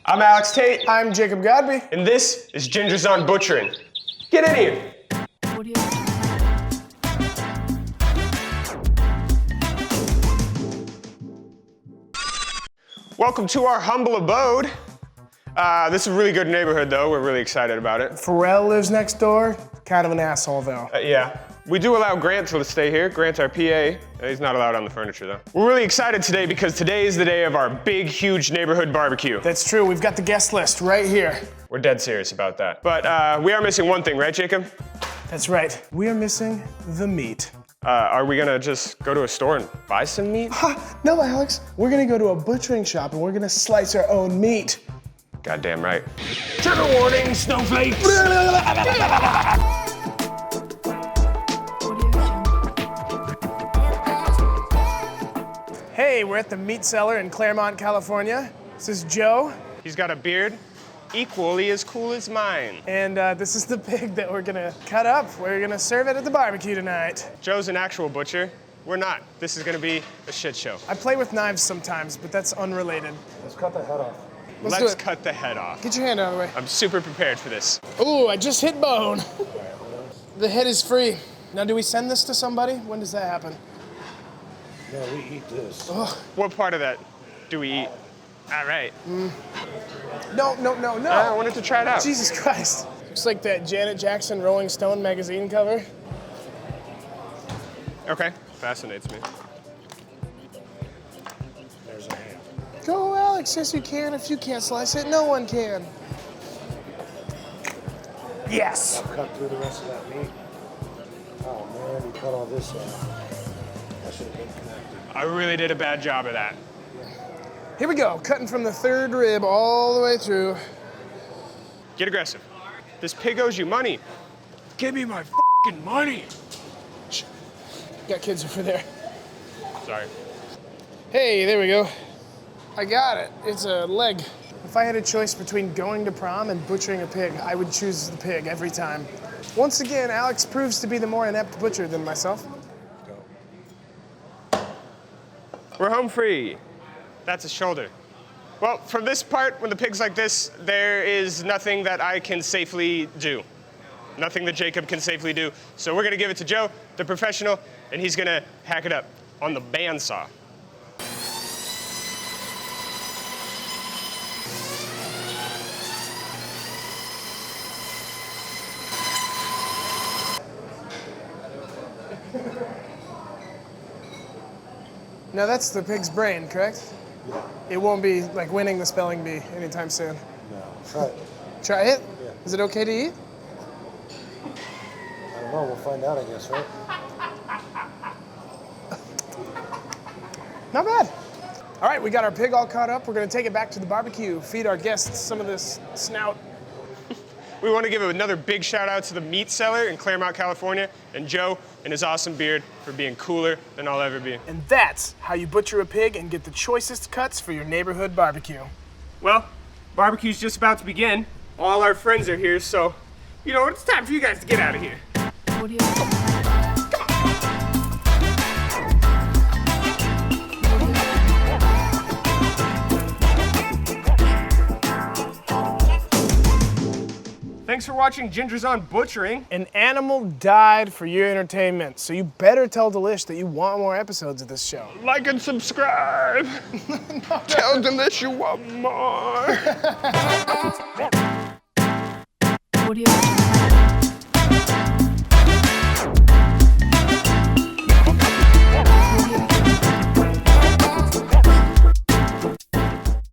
I'm Alex Tate, I'm Jacob Godby. and this is Ginger's on Butchering. Get in here. Welcome to our humble abode. This is a really good neighborhood, though. We're really excited about it. Pharrell lives next door. Kind of an asshole, though. Yeah. We do allow Grant to stay here. Grant's our PA. He's not allowed on the furniture, though. We're really excited today because today is the day of our big, huge neighborhood barbecue. That's true. We've got the guest list right here. We're dead serious about that. But we are missing one thing, right, Jacob? That's right. We are missing the meat. Are we gonna just go to a store and buy some meat? No, Alex. We're gonna go to a butchering shop and we're gonna slice our own meat. Goddamn right. Trigger warning, snowflakes! Hey, we're at the meat cellar in Claremont, California. This is Joe. He's got a beard equally as cool as mine. And this is the pig that we're gonna cut up. We're gonna serve it at the barbecue tonight. Joe's an actual butcher. We're not. This is gonna be a shit show. I play with knives sometimes, but that's unrelated. Let's cut the head off. Let's cut the head off. Get your hand out of the way. I'm super prepared for this. Ooh, I just hit bone. The head is free. Now, do we send this to somebody? When does that happen? No, we eat this. What part of that do we eat? All right. No. I wanted to try it out. Jesus Christ. Looks like that Janet Jackson Rolling Stone magazine cover. Okay, fascinates me. There's a ham. Go, Alex. Yes, you can. If you can't slice it, no one can. Yes. Cut through the rest of that meat. Oh man, you cut all this off. That should have been connected. I really did a bad job of that. Here we go. Cutting from the third rib all the way through. Get aggressive. This pig owes you money. Give me my fucking money. Got kids over there. Sorry. Hey, there we go. I got it. It's a leg. If I had a choice between going to prom and butchering a pig, I would choose the pig every time. Once again, Alex proves to be the more inept butcher than myself. We're home free. That's a shoulder. Well, from this part, when the pig's like this, there is nothing that I can safely do. Nothing that Jacob can safely do. So we're gonna give it to Joe, the professional, and he's gonna hack it up on the bandsaw. Now that's the pig's brain, correct? Yeah. It won't be like winning the spelling bee anytime soon. No, try it. Try it? Yeah. Is it okay to eat? I don't know, we'll find out, I guess, right? Not bad. All right, we got our pig all caught up. We're gonna take it back to the barbecue, feed our guests some of this snout. We want to give another big shout out to the meat cellar in Claremont, California, and Joe and his awesome beard for being cooler than I'll ever be. And that's how you butcher a pig and get the choicest cuts for your neighborhood barbecue. Well, barbecue's just about to begin. All our friends are here, so, you know, it's time for you guys to get out of here. Thanks for watching Ginger's on Butchering. An animal died for your entertainment, so you better tell Delish that you want more episodes of this show. Like and subscribe. Tell Delish you want more.